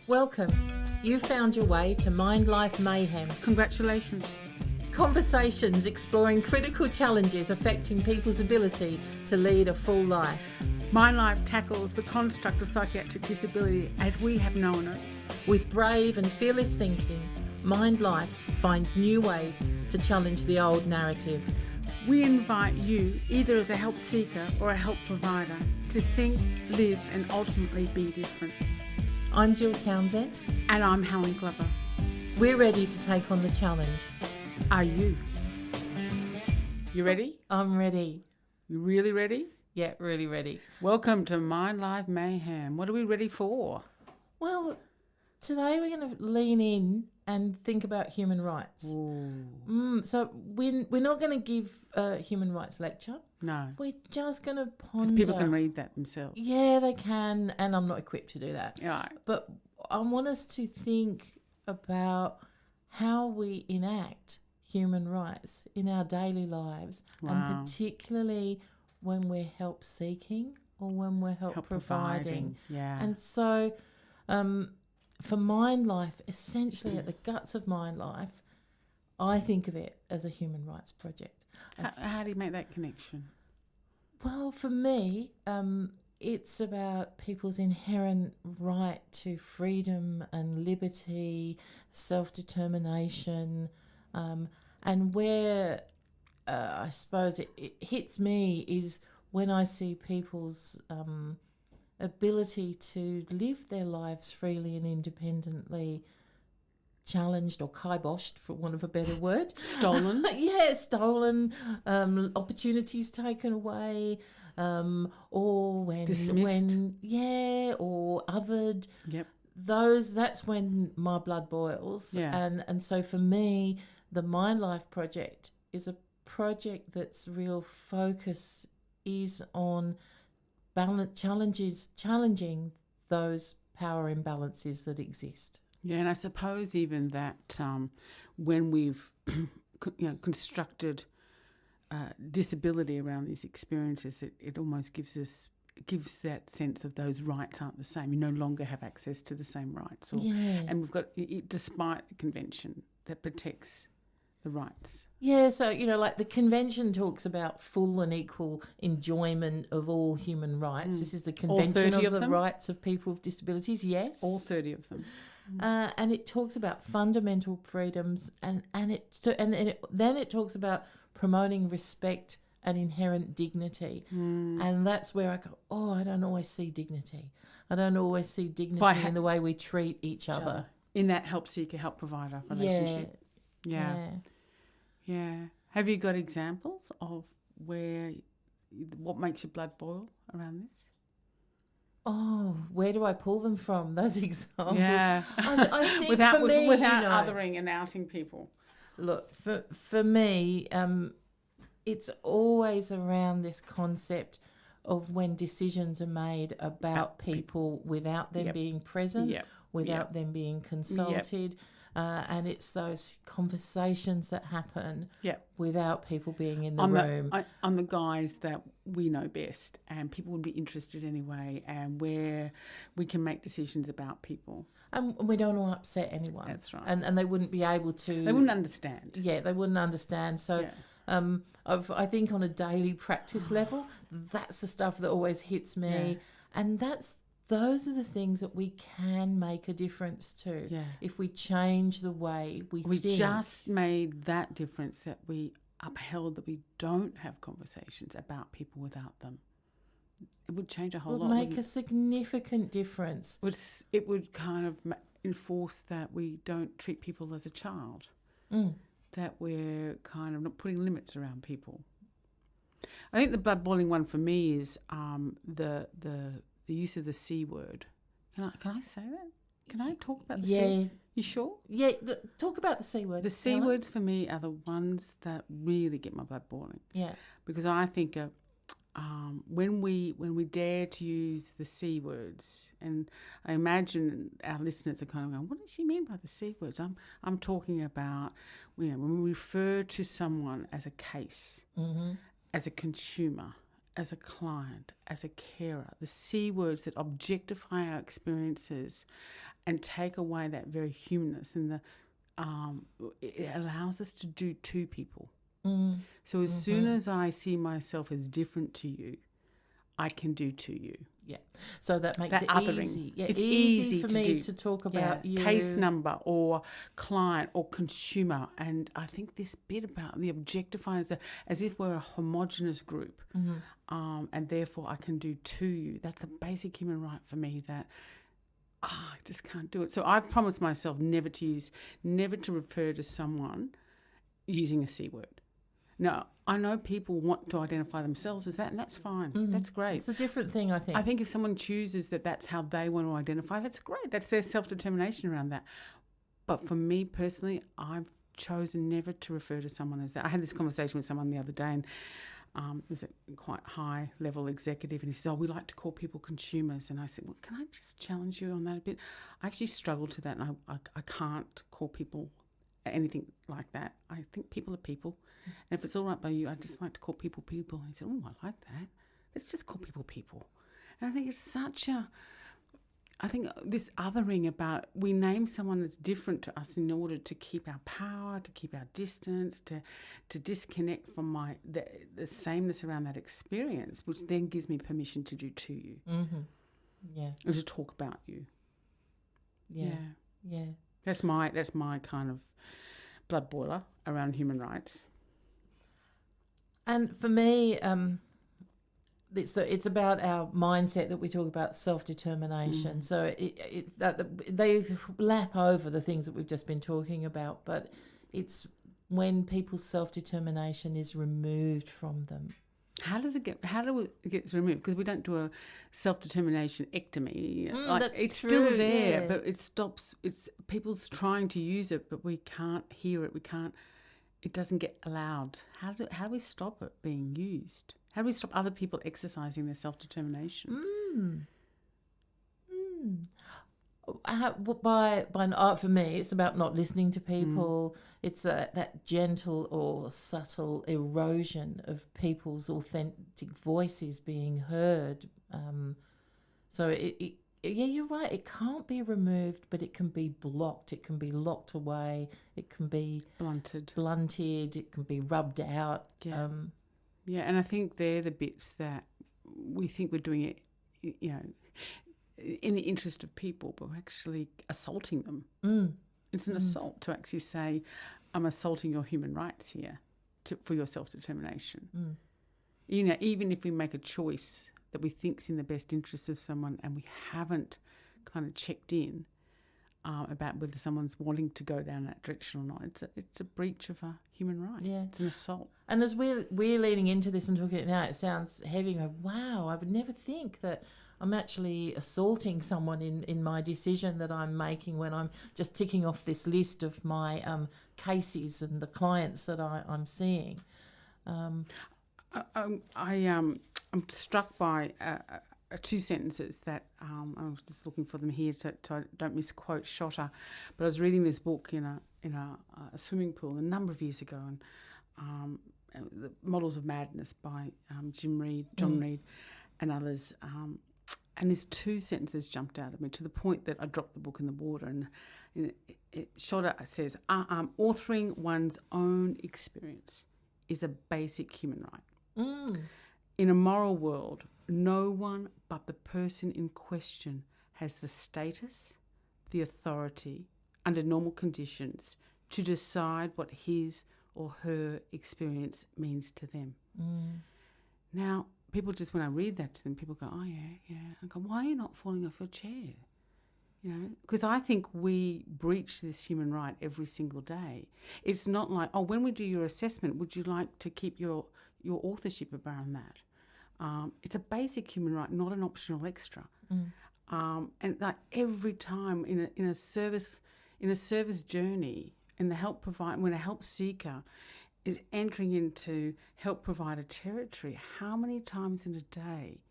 Welcome. You found your way to MindLife Mayhem. Congratulations. Conversations exploring critical challenges affecting people's ability to lead a full life. MindLife tackles the construct of psychiatric disability as we have known it. With brave and fearless thinking, MindLife finds new ways to challenge the old narrative. We invite you, either as a help seeker or a help provider, to think, live and ultimately be different. I'm Gill Townsend. And I'm Helen. We're ready to take on the challenge. Are you? You ready? I'm ready. You really ready? Yeah, really ready. Welcome to MindLife Mayhem. What are we ready for? Well, today we're going to lean in and think about human rights. So we're not going to give a human rights lecture. No. We're just going to ponder. Because people can read that themselves. Yeah, they can, and I'm not equipped to do that. Right. But I want us to think about how we enact human rights in our daily lives, and particularly when we're help seeking or when we're help providing. Yeah. And so for MindLife, essentially at the guts of MindLife, I think of it as a human rights project. How do you make that connection? Well, for me, it's about people's inherent right to freedom and liberty, self-determination, and where I suppose it hits me is when I see people's ability to live their lives freely and independently challenged or kiboshed, for want of a better word. Stolen. Stolen, opportunities taken away, or when dismissed. Or othered. Yep. That's when my blood boils. Yeah. And so for me, the MindLife project is a project that's real focus is on challenging those power imbalances that exist. Yeah, and I suppose even that when we've constructed disability around these experiences, it almost gives that sense of those rights aren't the same. You no longer have access to the same rights. And we've got, despite the convention that protects the rights. Yeah, so, like the convention talks about full and equal enjoyment of all human rights. This is the convention of the rights of people with disabilities, yes. All 30 of them. And it talks about fundamental freedoms and then it talks about promoting respect and inherent dignity. And that's where I go, I don't always see dignity. I don't always see dignity in the way we treat each other. In that help seeker, help provider relationship. Yeah. Have you got examples of what makes your blood boil around this? Oh, where do I pull them from? Those examples. Yeah. I think without for me, othering and outing people. Look, for me, it's always around this concept of when decisions are made about people without them being present, without them being consulted. And it's those conversations that happen without people being in the room. On the guys that we know best and people would be interested anyway, and where we can make decisions about people. And we don't want to upset anyone. That's right. And they wouldn't be able to... They wouldn't understand. Yeah, they wouldn't understand. So I think on a daily practice level, that's the stuff that always hits me. Yeah. And those are the things that we can make a difference to if we change the way we think. We just made that difference, that we upheld that we don't have conversations about people without them. It would change a whole lot. It would make a significant difference. It would kind of enforce that we don't treat people as a child, that we're kind of not putting limits around people. I think the blood boiling one for me is the use of the C word. Can I say that? Can I talk about the C? You sure? Yeah, talk about the C word. The C words for me are the ones that really get my blood boiling. Yeah. Because I think of when we dare to use the C words, and I imagine our listeners are kind of going, what does she mean by the C words? I'm talking about, when we refer to someone as a case, as a consumer, as a client, as a carer, the C words that objectify our experiences and take away that very humanness and it allows us to do to people. So as soon as I see myself as different to you, I can do to you. Yeah. So that makes it othering. Easy. Yeah, it's easy for me do. to talk about you. Case number or client or consumer. And I think this bit about the objectifying is as if we're a homogenous group, and therefore I can do to you. That's a basic human right for me that I just can't do it. So I've promised myself never to refer to someone using a C word. Now, I know people want to identify themselves as that, and that's fine. That's great. It's a different thing, I think. I think if someone chooses that that's how they want to identify, that's great. That's their self-determination around that. But for me personally, I've chosen never to refer to someone as that. I had this conversation with someone the other day, and it was a quite high-level executive, and he said, we like to call people consumers. And I said, well, can I just challenge you on that a bit? I actually struggle to that, and I can't call people anything like that. I think people are people. And if it's all right by you, I just like to call people people. And he said, I like that. Let's just call people people. And I think it's I think this othering about we name someone that's different to us in order to keep our power, to keep our distance, to disconnect from the sameness around that experience, which then gives me permission to do to you. Yeah. And to talk about you. Yeah. That's my kind of blood boiler around human rights. And for me, it's about our mindset that we talk about, self-determination. So they lap over the things that we've just been talking about, but it's when people's self-determination is removed from them. How do it get removed? Because we don't do a self-determination ectomy. It's true, still there, yeah. but it stops. It's people's trying to use it, but we can't hear it. It doesn't get allowed. How do we stop it being used? How do we stop other people exercising their self-determination? For me, it's about not listening to people. It's that gentle or subtle erosion of people's authentic voices being heard. So you're right. It can't be removed, but it can be blocked. It can be locked away. It can be blunted. It can be rubbed out. Yeah, and I think they're the bits that we think we're doing it, in the interest of people, but we're actually assaulting them. It's an assault to actually say, I'm assaulting your human rights here for your self-determination. Even if we make a choice that we think's in the best interest of someone and we haven't kind of checked in about whether someone's wanting to go down that direction or not, it's a breach of a human right. Yeah. It's an assault. And as we're leading into this and talking now, it sounds heavy. Wow, I would never think that I'm actually assaulting someone in my decision that I'm making when I'm just ticking off this list of my cases and the clients that I'm seeing. I'm struck by two sentences that I was just looking for them here so I don't misquote Shotter, but I was reading this book in a swimming pool a number of years ago, and the Models of Madness by John Reed, and others. And there's two sentences jumped out at me to the point that I dropped the book in the water. And Shotter says, authoring one's own experience is a basic human right. In a moral world, no one but the person in question has the status, the authority, under normal conditions, to decide what his or her experience means to them. Now, people just, when I read that to them, people go, oh, yeah. I go, why are you not falling off your chair? Because I think we breach this human right every single day. It's not like, when we do your assessment, would you like to keep your authorship around that? It's a basic human right, not an optional extra. And like every time in a service journey, in the help provide, when a help seeker is entering into help provider territory, how many times in a day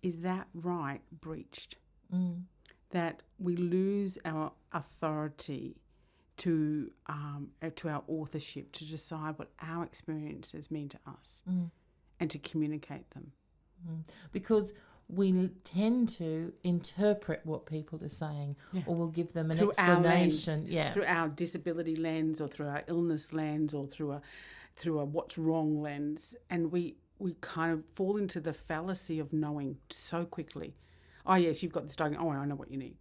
is that right breached? That we lose our authority to our authorship, to decide what our experiences mean to us and to communicate them. Because we tend to interpret what people are saying, or we'll give them an through explanation. Through our disability lens, or through our illness lens, or through a what's wrong lens, and we kind of fall into the fallacy of knowing so quickly. Oh yes, you've got this diagnosis. Oh, I know what you need.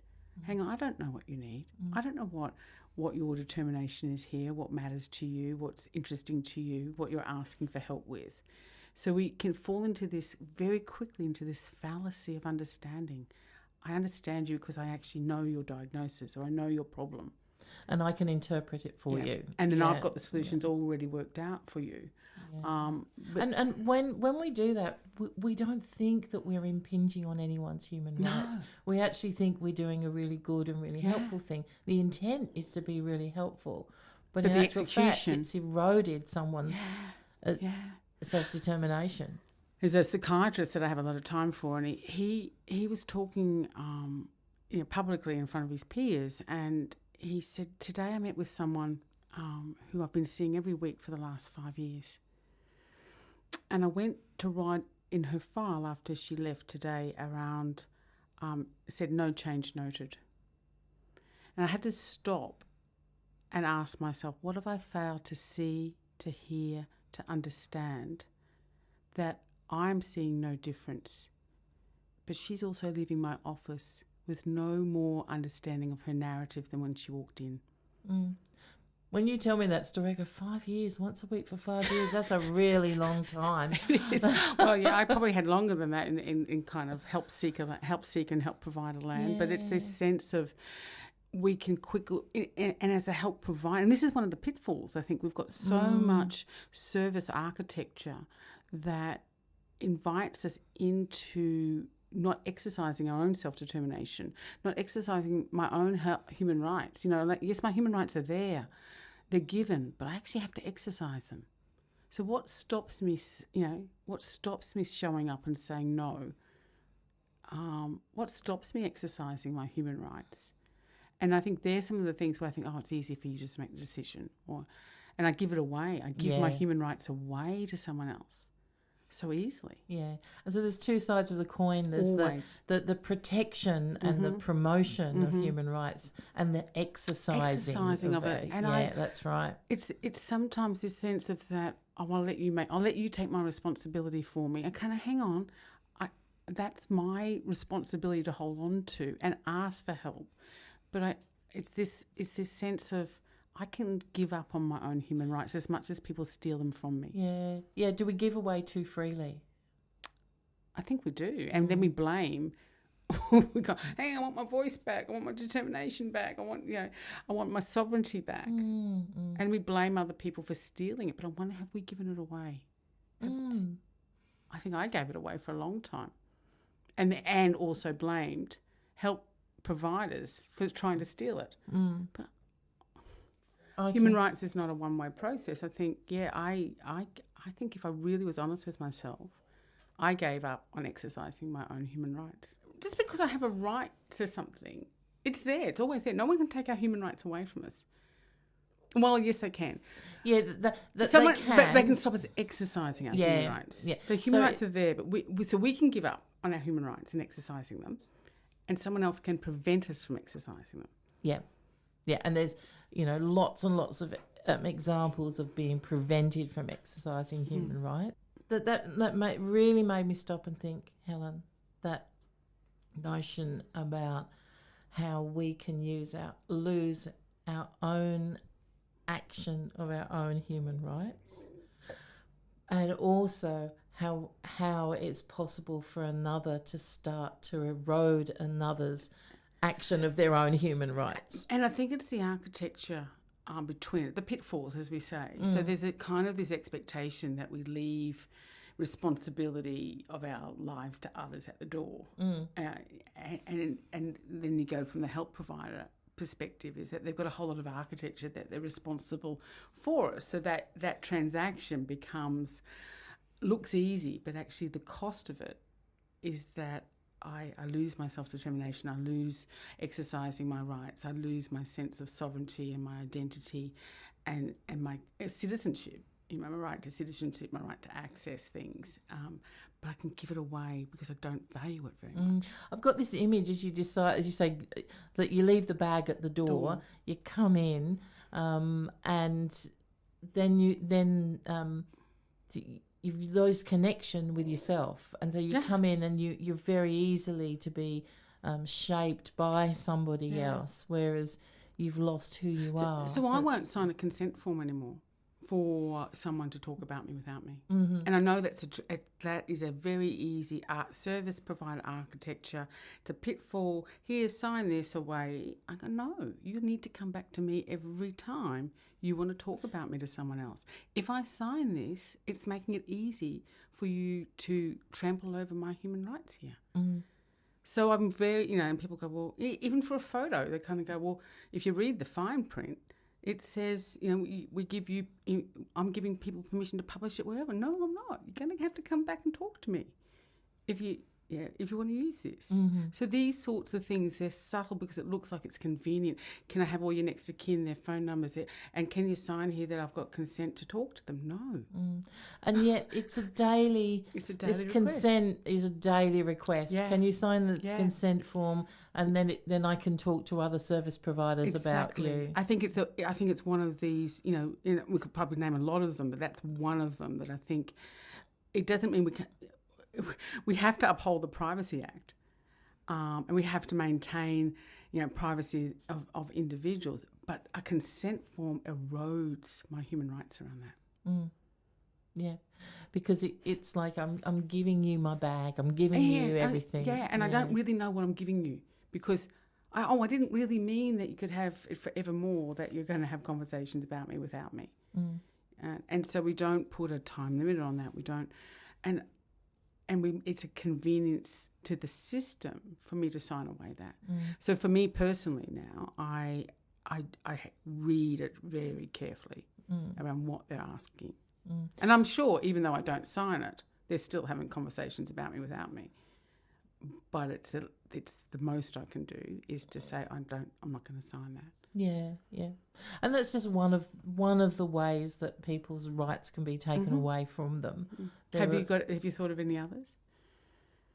Hang on, I don't know what you need. I don't know what your determination is here, what matters to you, what's interesting to you, what you're asking for help with. So we can fall into this very quickly, into this fallacy of understanding. I understand you because I actually know your diagnosis, or I know your problem. And I can interpret it for you. And then I've got the solutions already worked out for you. Yeah. And when we do that, we don't think that we're impinging on anyone's human rights. We actually think we're doing a really good and really helpful thing. The intent is to be really helpful. But in the actual fact, it's eroded someone's self-determination. There's a psychiatrist that I have a lot of time for, and he was talking publicly in front of his peers, and he said, today I met with someone who I've been seeing every week for the last 5 years. And I went to write in her file after she left today around, said no change noted. And I had to stop and ask myself, what have I failed to see, to hear, to understand, that I'm seeing no difference, but she's also leaving my office with no more understanding of her narrative than when she walked in. When you tell me that story, I go, 5 years, once a week for 5 years, that's a really long time. It is. Well, yeah, I probably had longer than that in kind of help seek and help provider land, but it's this sense of we can quickly, and as a help provider, and this is one of the pitfalls, I think we've got so much service architecture that invites us into not exercising our own self-determination, not exercising my own human rights. Yes, my human rights are there. They're given, but I actually have to exercise them. So what stops me, showing up and saying no? What stops me exercising my human rights? And I think there's some of the things where I think, it's easy for you just to make the decision. And I give it away. I give my human rights away to someone else so easily. Yeah. And so there's two sides of the coin. There's the protection and the promotion of human rights, and the exercising of it. And that's right. It's sometimes this sense of that, I'll let you take my responsibility for me. And kind of hang on, that's my responsibility to hold on to and ask for help. But it's this sense of, I can give up on my own human rights as much as people steal them from me. Yeah. Yeah. Do we give away too freely? I think we do. And then we blame. We go, hey, I want my voice back. I want my determination back. I want my sovereignty back. And we blame other people for stealing it. But I wonder, have we given it away? I think I gave it away for a long time. And also blamed help providers for trying to steal it. But human rights is not a one-way process. I think, I think if I really was honest with myself, I gave up on exercising my own human rights. Just because I have a right to something, it's there. It's always there. No one can take our human rights away from us. Well, yes, they can. Yeah, they can. But they can stop us exercising our human rights. Yeah. The human rights are there, but we can give up on our human rights and exercising them, and someone else can prevent us from exercising them. Yeah. Yeah, and there's, lots and lots of examples of being prevented from exercising human rights. That really made me stop and think, Helen, that notion about how we can lose our own action of our own human rights, and also how it's possible for another to start to erode another's action of their own human rights. And I think it's the architecture between it, the pitfalls, as we say. So there's a kind of this expectation that we leave responsibility of our lives to others at the door. And then you go from the help provider perspective, is that they've got a whole lot of architecture that they're responsible for us. So that transaction looks easy, but actually the cost of it is that I lose my self-determination, I lose exercising my rights, I lose my sense of sovereignty and my identity and my citizenship, my right to citizenship, my right to access things, but I can give it away because I don't value it very much. I've got this image as you say, that you leave the bag at the door. You come in, and then you lose connection with yourself, and so you come in and you're very easily to be shaped by somebody else, whereas you've lost who you are. So I won't sign a consent form anymore for someone to talk about me without me. Mm-hmm. And I know that is a very easy service provider architecture. It's a pitfall. Here, sign this away. I go, no, you need to come back to me every time you want to talk about me to someone else. If I sign this, it's making it easy for you to trample over my human rights here. Mm-hmm. So I'm very, and people go, well, even for a photo, they kind of go, well, if you read the fine print, it says, I'm giving people permission to publish it wherever. No, I'm not. You're going to have to come back and talk to me if you want to use this. Mm-hmm. So these sorts of things, they're subtle because it looks like it's convenient. Can I have all your next of kin, their phone numbers, and can you sign here that I've got consent to talk to them? No. And yet it's a daily request. Consent is a daily request. Yeah. Can you sign the consent form, and then I can talk to other service providers about you? I think it's one of these, we could probably name a lot of them, but that's one of them that I think it doesn't mean we have to uphold the Privacy Act, and we have to maintain, privacy of individuals. But a consent form erodes my human rights around that. Mm. Yeah, because it's like I'm giving you my bag. I'm giving you everything. I don't really know what I'm giving you because I didn't really mean that you could have it forevermore. That you're going to have conversations about me without me, and so we don't put a time limit on that. We don't, it's a convenience to the system for me to sign away that. So for me personally now, I read it very carefully around what they're asking. And I'm sure even though I don't sign it, they're still having conversations about me without me. But it's the most I can do is to say I'm not going to sign that. Yeah. And that's just one of the ways that people's rights can be taken away from them. Have you thought of any others?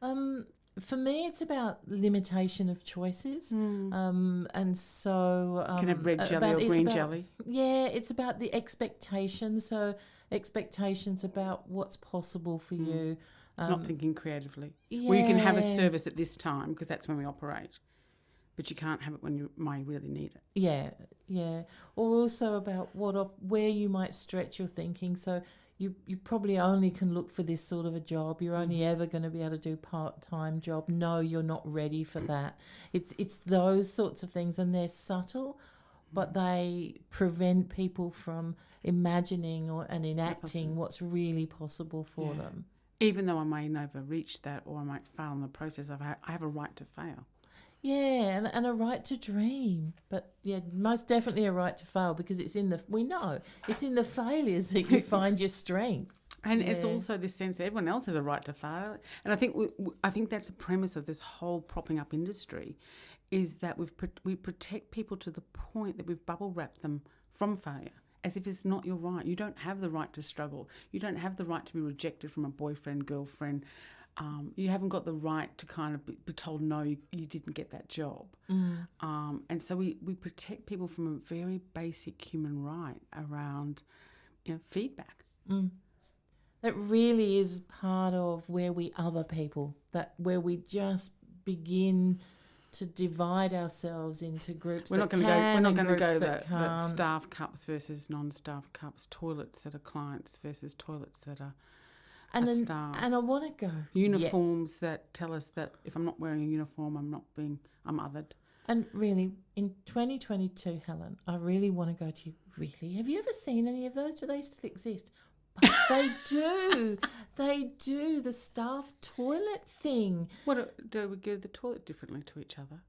For me, it's about limitation of choices. And so you can have red jelly or green jelly. Yeah, it's about the expectations. So expectations about what's possible for you. Not thinking creatively. Yeah. Well, you can have a service at this time because that's when we operate. But you can't have it when you might really need it. Yeah. Or also about where you might stretch your thinking. So you probably only can look for this sort of a job. You're only ever going to be able to do part-time job. No, you're not ready for that. It's those sorts of things, and they're subtle, but they prevent people from imagining and enacting what's really possible for them. Even though I may never reach that or I might fail in the process, I have a right to fail. Yeah, and a right to dream. But, most definitely a right to fail because it's in the failures that you find your strength. And it's also this sense that everyone else has a right to fail. And I think that's the premise of this whole propping up industry is that we protect people to the point that we've bubble wrapped them from failure. As if it's not your right. You don't have the right to struggle. You don't have the right to be rejected from a boyfriend, girlfriend. You haven't got the right to kind of be told, no, you didn't get that job. And so we protect people from a very basic human right around feedback. That really is part of where we other people, where we just begin to divide ourselves into groups. We're not going to go the staff cups versus non-staff cups, toilets that are clients versus toilets that are staff. And I want to go uniforms that tell us that if I'm not wearing a uniform, I'm othered. And really, in 2022, Helen, I really want to go to you. Really, have you ever seen any of those? Do they still exist? But they do. They do the staff toilet thing. What do we go to the toilet differently to each other?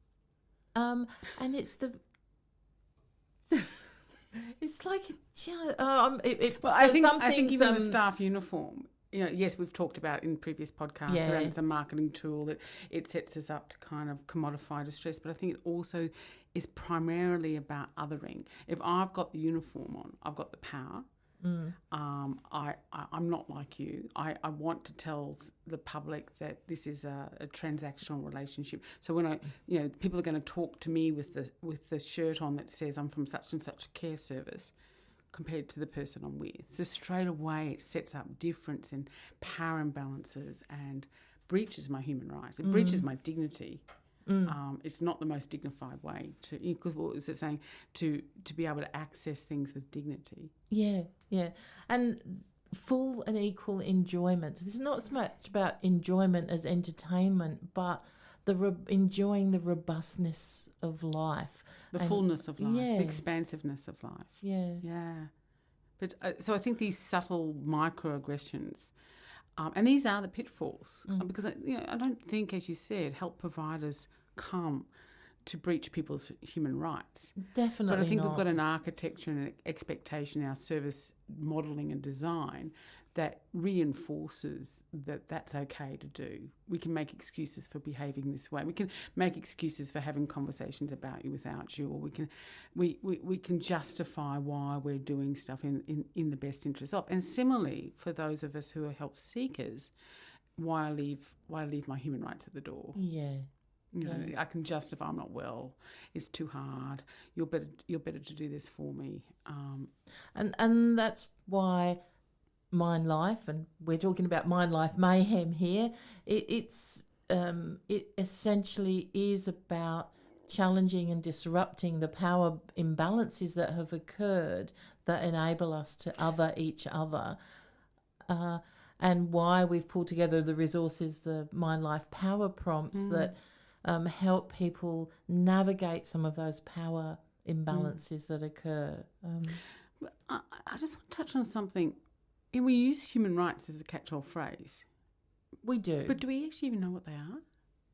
And it's it's like I think even the staff uniform. Yes, we've talked about in previous podcasts around it's a marketing tool that it sets us up to kind of commodify distress. But I think it also is primarily about othering. If I've got the uniform on, I've got the power. I'm not like you. I want to tell the public that this is a transactional relationship. So when people are going to talk to me with the shirt on that says I'm from such and such care service, compared to the person I'm with. So straight away it sets up difference in power imbalances and breaches my human rights. It breaches my dignity. It's not the most dignified way to, because what was it saying, to be able to access things with dignity. Yeah. And full and equal enjoyment. It's not so much about enjoyment as entertainment, but enjoying the robustness of life. The fullness of life, the expansiveness of life. Yeah. But so I think these subtle microaggressions, and these are the pitfalls, because I don't think, as you said, help providers come to breach people's human rights. Definitely. But I think not. We've got an architecture and an expectation in our service modelling and design that reinforces that that's okay to do. We can make excuses for behaving this way. We can make excuses for having conversations about you without you, or we can justify why we're doing stuff in the best interest of. And similarly, for those of us who are help seekers, why I leave my human rights at the door. Yeah. I can justify I'm not well. It's too hard. You're better to do this for me. And that's why MindLife, and we're talking about MindLife Mayhem here. It essentially is about challenging and disrupting the power imbalances that have occurred that enable us to other each other. And why we've pulled together the resources, the MindLife power prompts that help people navigate some of those power imbalances that occur. I just want to touch on something. And we use human rights as a catch-all phrase. We do. But do we actually even know what they are?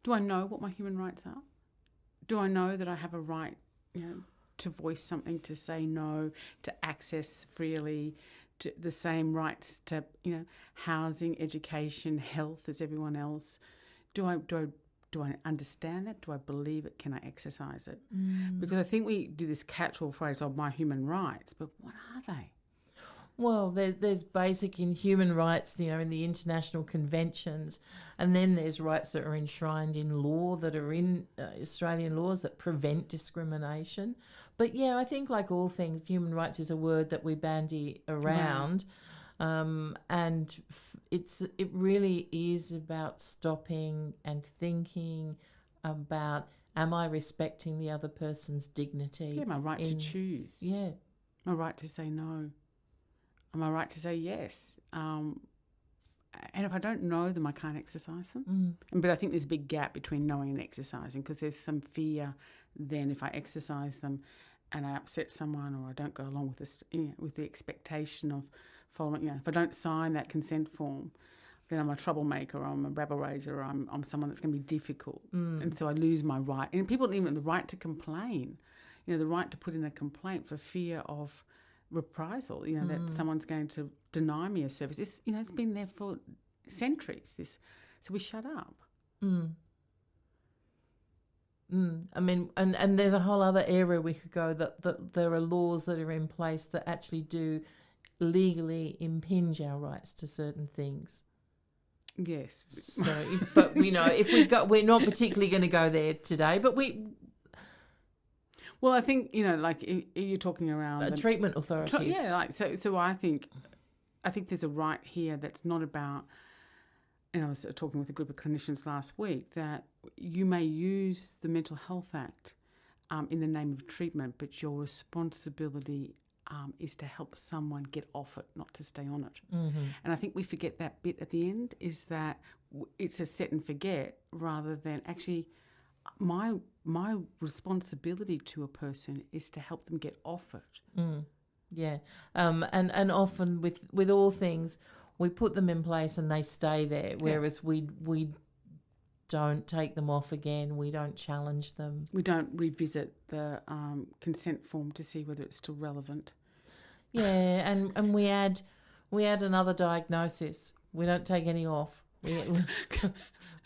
Do I know what my human rights are? Do I know that I have a right, to voice something, to say no, to access freely, to the same rights to, housing, education, health as everyone else? Do I understand that? Do I believe it? Can I exercise it? Because I think we do this catch-all phrase of my human rights, but what are they? Well, there's basic in human rights, in the international conventions, and then there's rights that are enshrined in law that are in Australian laws that prevent discrimination. But I think like all things, human rights is a word that we bandy around, and it really is about stopping and thinking about, am I respecting the other person's dignity? Yeah, my right to choose. Yeah. My right to say no. Am I right to say yes? And if I don't know them, I can't exercise them. But I think there's a big gap between knowing and exercising, because there's some fear then if I exercise them and I upset someone, or I don't go along with this, with the expectation of following. If I don't sign that consent form, then I'm a troublemaker, or I'm a rabble raiser, or I'm someone that's going to be difficult. And so I lose my right. And people even the right to complain, the right to put in a complaint for fear of reprisal, that someone's going to deny me a service. It's been there for centuries. So we shut up. I mean, and there's a whole other area we could go that there are laws that are in place that actually do legally impinge our rights to certain things. Yes. So, but if we're not particularly going to go there today, but Well, I think, you're talking around treatment authorities. So I think there's a right here that's not about, and I was talking with a group of clinicians last week, that you may use the Mental Health Act in the name of treatment, but your responsibility is to help someone get off it, not to stay on it. And I think we forget that bit at the end, is that it's a set and forget, rather than actually my responsibility to a person is to help them get off it. Yeah. And often with all things, we put them in place and they stay there, whereas we don't take them off again. We don't challenge them. We don't revisit the consent form to see whether it's still relevant. Yeah, and we add another diagnosis. We don't take any off.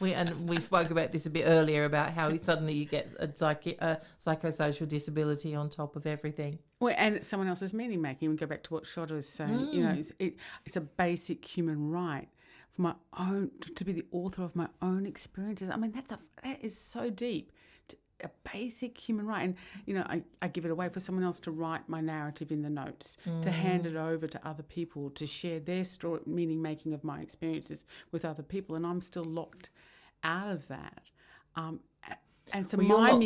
We spoke about this a bit earlier about how suddenly you get a psychosocial disability on top of everything. Well, and it's someone else's meaning making. We go back to what Shota was saying. It's a basic human right for my own to be the author of my own experiences. I mean, that is so deep. A basic human right, and I give it away for someone else to write my narrative in the notes, to hand it over to other people, to share their story, meaning making of my experiences with other people, and I'm still locked out of that. And so my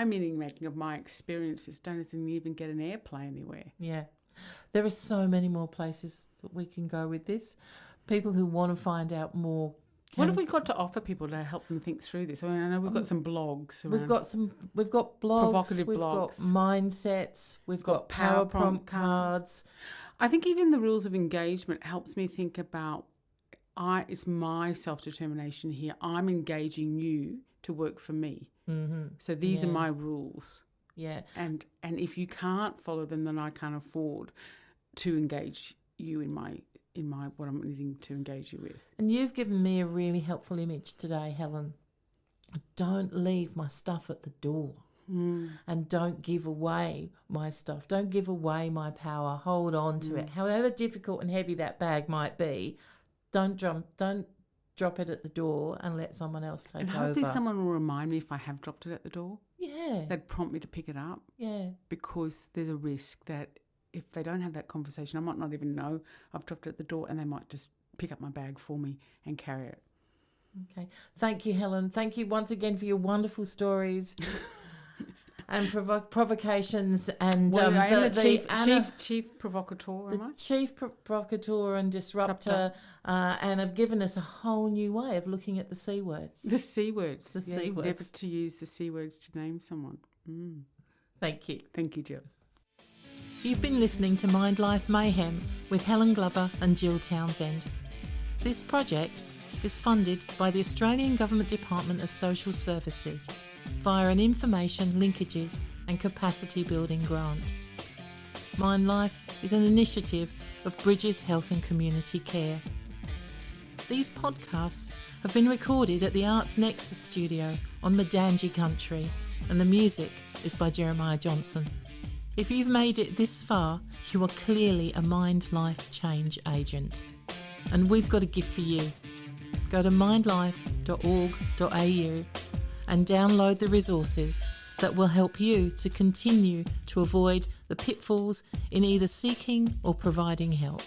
meaning making of my experiences don't even get an airplay anywhere. Yeah, there are so many more places that we can go with this. People who want to find out more. What have we got to offer people to help them think through this? I mean, I know we've got some blogs. We've got blogs. Provocative we've blogs. got mindsets. We've got power prompt cards. I think even the rules of engagement helps me think about it's my self-determination here. I'm engaging you to work for me. Mm-hmm. So these are my rules. Yeah. And if you can't follow them, then I can't afford to engage you in my what I'm needing to engage you with. And you've given me a really helpful image today, Helen. Don't leave my stuff at the door. And don't give away my stuff. Don't give away my power. Hold on to it. However difficult and heavy that bag might be, don't drop it at the door and let someone else take over. And hopefully someone will remind me if I have dropped it at the door. Yeah. They'd prompt me to pick it up. Yeah. Because there's a risk that if they don't have that conversation, I might not even know I've dropped it at the door, and they might just pick up my bag for me and carry it. Okay. Thank you, Helen. Thank you once again for your wonderful stories and provocations. And I am the chief provocateur, am I? Chief provocateur and disruptor, and have given us a whole new way of looking at the C words. The C words. The C words. Never to use the C words to name someone. Thank you. Thank you, Jill. You've been listening to MindLife Mayhem with Helen Glover and Gill Townsend. This project is funded by the Australian Government Department of Social Services via an information, linkages and capacity building grant. MindLife is an initiative of Bridges Health and Community Care. These podcasts have been recorded at the Arts Nexus studio on Madangi country, and the music is by Jeremiah Johnson. If you've made it this far, you are clearly a MindLife change agent. And we've got a gift for you. Go to mindlife.org.au and download the resources that will help you to continue to avoid the pitfalls in either seeking or providing help.